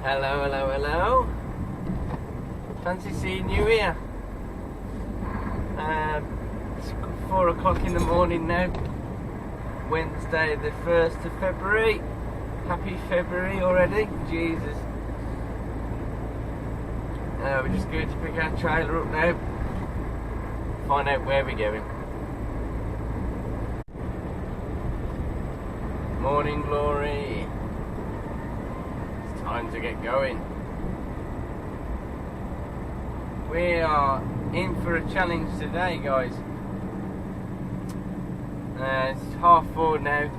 Hello, hello, hello. Fancy seeing you here. It's 4 o'clock in the morning now. Wednesday the 1st of February. Happy February already. Jesus. We're just going to pick our trailer up now. Find out where we're going. Morning glory. It's time to get going. We are in for a challenge today, guys. It's 4:30 now.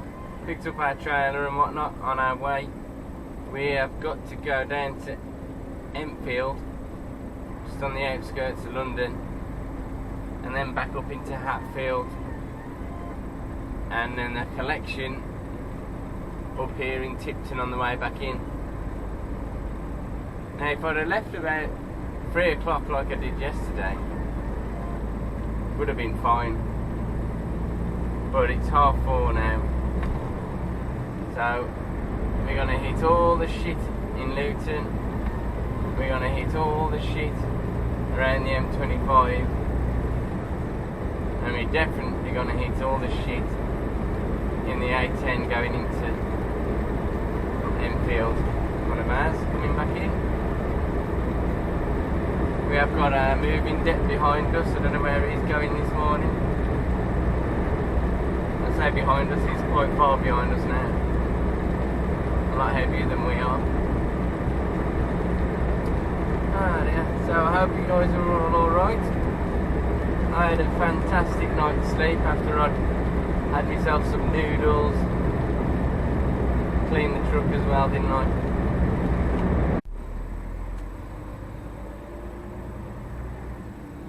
Picked up our trailer and whatnot on our way. We have got to go down to Enfield, just on the outskirts of London, and then back up into Hatfield, and then a collection up here in Tipton on the way back in. Now, if I'd have left about 3 o'clock like I did yesterday, would have been fine. But it's 4:30 now, so we're gonna hit all the shit in Luton. We're gonna hit all the shit around the M25, and we're definitely gonna hit all the shit in the A10 going into Enfield. One of ours coming back in. We have got a moving deck behind us. I don't know where he's going this morning. I say behind us, he's quite far behind us now. A lot heavier than we are. Ah, yeah. So I hope you guys are all alright. I had a fantastic night's sleep after I'd had myself some noodles. Cleaned the truck as well, didn't I?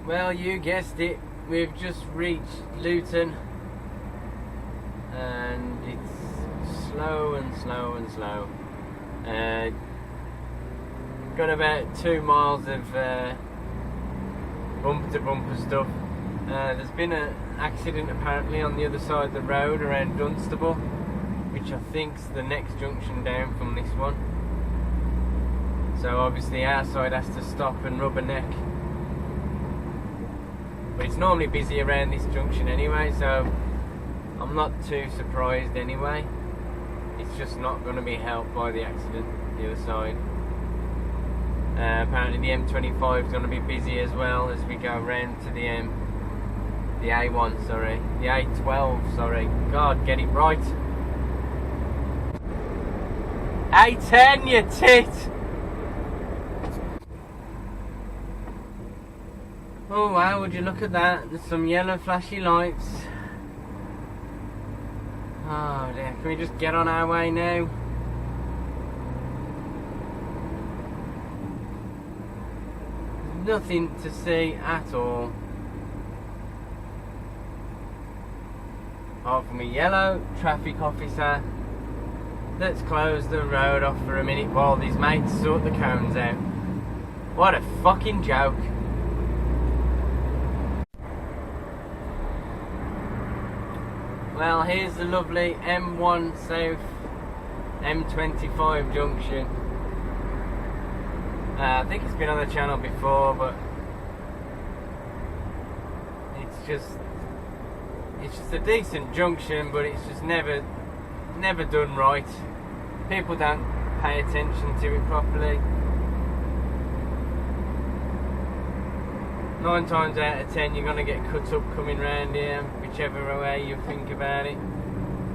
Well, you guessed it, we've just reached Luton, and it's slow and slow and slow. Got about 2 miles of bumper to bumper stuff. There's been an accident apparently on the other side of the road around Dunstable, which I think's the next junction down from this one. So obviously our side has to stop and rubberneck. But it's normally busy around this junction anyway, so I'm not too surprised anyway. It's just not going to be helped by the accident the other side. Apparently the M25 is going to be busy as well as we go round to the A1, sorry, the A12, sorry. God, get it right. A10, you tit! Oh wow, would you look at that? There's some yellow flashy lights. Oh dear, can we just get on our way now? There's nothing to see at all. Apart from a yellow traffic officer. Let's close the road off for a minute while these mates sort the cones out. What a fucking joke. Well, here's the lovely M1 South M25 junction. I think it's been on the channel before, but it's just a decent junction, but it's just never done right. People don't pay attention to it properly. 9 times out of 10 you're going to get cut up coming round here, whichever way you think about it.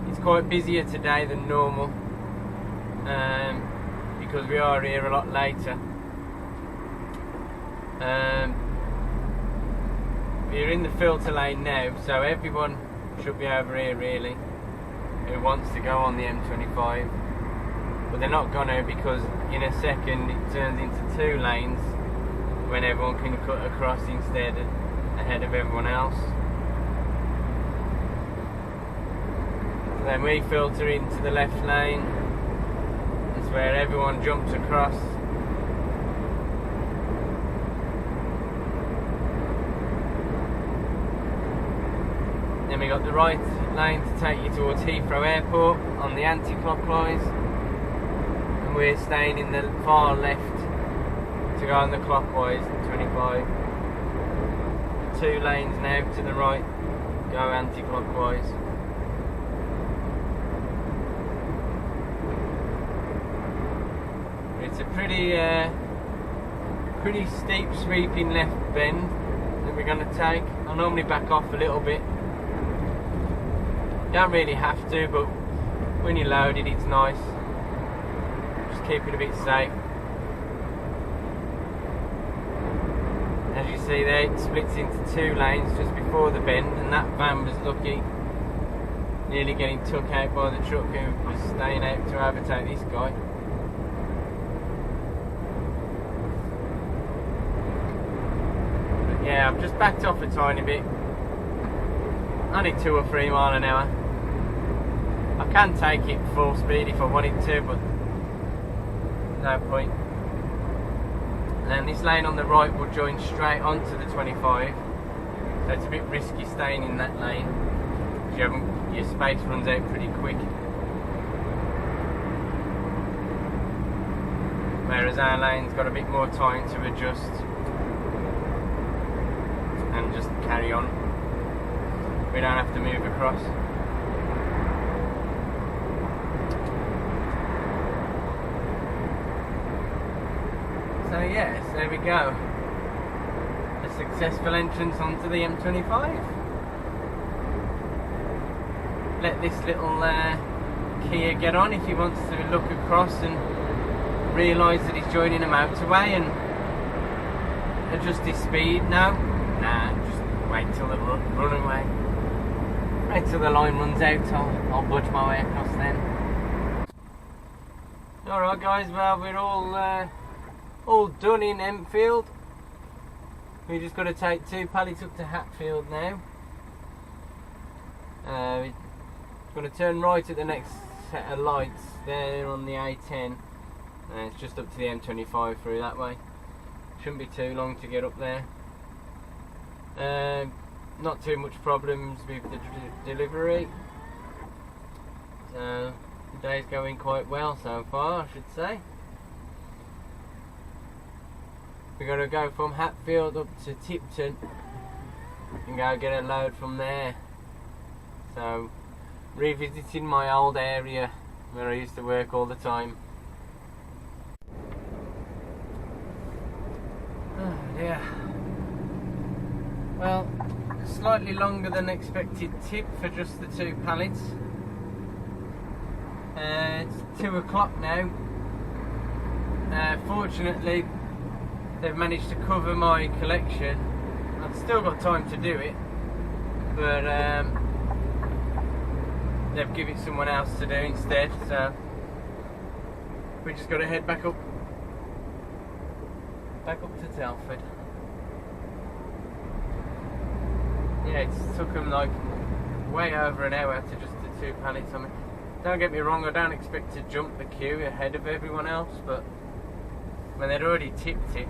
It's quite busier today than normal, because we are here a lot later. We're in the filter lane now, so everyone should be over here really who wants to go on the M25, but they're not gonna, because in a second it turns into 2 lanes when everyone can cut across instead ahead of everyone else. So then we filter into the left lane. That's where everyone jumps across. Then we got the right lane to take you towards Heathrow Airport on the anti-clockwise. And and we're staying in the far left to go on the clockwise 25. 2 lanes now to the right, go anti-clockwise. It's a pretty steep sweeping left bend that we're going to take. I'll normally back off a little bit. You don't really have to, but when you're loaded it's nice. Just keep it a bit safe. As you see there, it splits into 2 lanes just before the bend, and that van was lucky, nearly getting took out by the truck who was staying out to overtake this guy. But yeah, I've just backed off a tiny bit, only 2 or 3 miles an hour. I can take it full speed if I wanted to, but no point. And this lane on the right will join straight onto the 25, so it's a bit risky staying in that lane because your space runs out pretty quick. Whereas our lane's got a bit more time to adjust and just carry on. We don't have to move across. So yes, there we go. A successful entrance onto the M25. Let this little Kia get on if he wants to look across and realise that he's joining a motorway and adjust his speed. No, nah, just wait till the runaway. Wait till the line runs out. I'll budge my way across then. Alright guys, well we're all done in Enfield. We just got to take 2 pallets up to Hatfield now. We're going to turn right at the next set of lights there on the A10. It's just up to the M25 through that way. Shouldn't be too long to get up there. Not too much problems with the delivery. So the day's going quite well so far, I should say. We're going to go from Hatfield up to Tipton and go get a load from there. So, revisiting my old area where I used to work all the time. Oh dear. Well, slightly longer than expected tip for just the 2 pallets. It's 2 o'clock now. Fortunately, they've managed to cover my collection. I've still got time to do it, but they've given it someone else to do instead, so we just got to head back up to Telford. Yeah, it took them like way over an hour to just the 2 pallets. I mean, don't get me wrong, I don't expect to jump the queue ahead of everyone else, but when they'd already tipped it,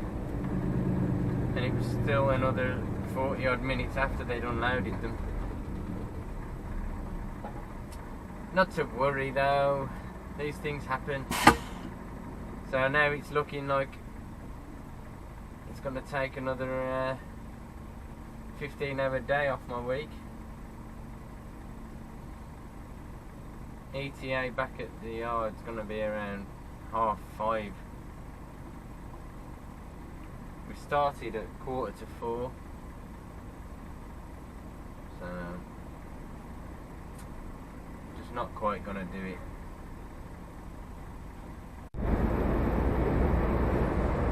and it was still another 40 odd minutes after they'd unloaded them. Not to worry though, these things happen. So now it's looking like it's going to take another 15-hour day off my week. ETA back at the yard's going to be around 5:30. We started at 4:45, so just not quite gonna do it.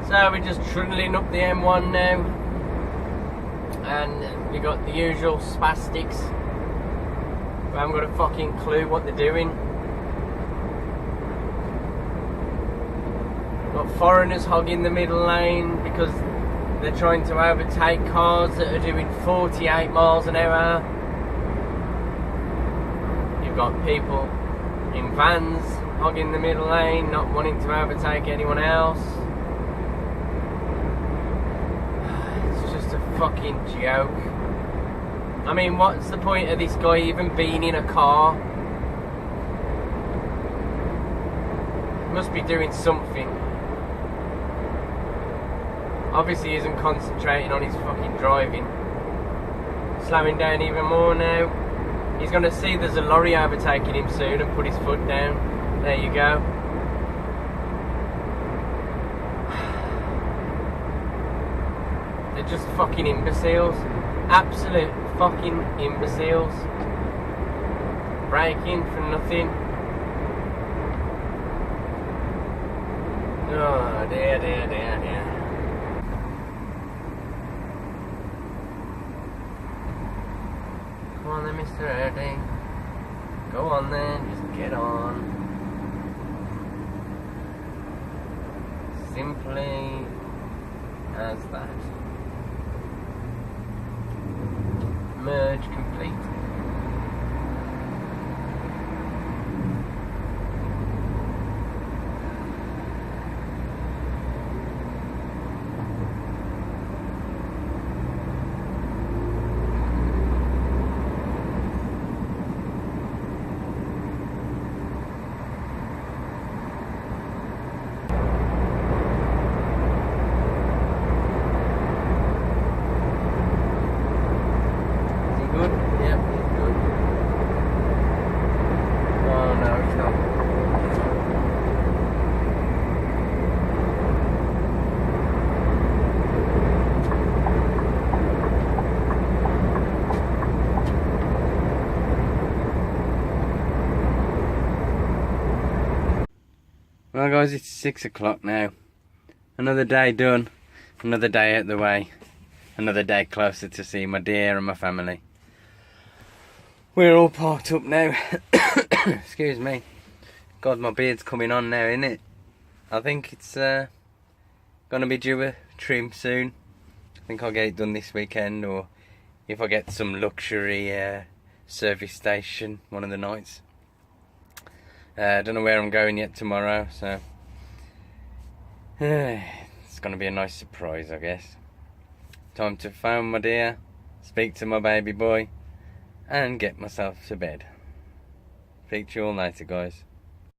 So we're just trundling up the M1 now, and we got the usual spastics who haven't got a fucking clue what they're doing. Got foreigners hogging the middle lane because they're trying to overtake cars that are doing 48 miles an hour. You've got people in vans hogging the middle lane, not wanting to overtake anyone else. It's just a fucking joke. I mean, what's the point of this guy even being in a car? Must be doing something. Obviously he isn't concentrating on his fucking driving. Slowing down even more now. He's going to see there's a lorry overtaking him soon and put his foot down. There you go. They're just fucking imbeciles. Absolute fucking imbeciles. Braking for nothing. Oh dear, dear, dear, dear. Come on then, Mr. Erdy. Go on then, just get on. Simply as that. Merge complete. Well guys, it's 6 o'clock now. Another day done. Another day out the way. Another day closer to see my dear and my family. We're all parked up now. Excuse me. God, my beard's coming on now, isn't it? I think it's gonna be due a trim soon. I think I'll get it done this weekend, or if I get some luxury service station one of the nights. I don't know where I'm going yet tomorrow, so it's going to be a nice surprise, I guess. Time to phone my dear, speak to my baby boy, and get myself to bed. Speak to you all later, guys.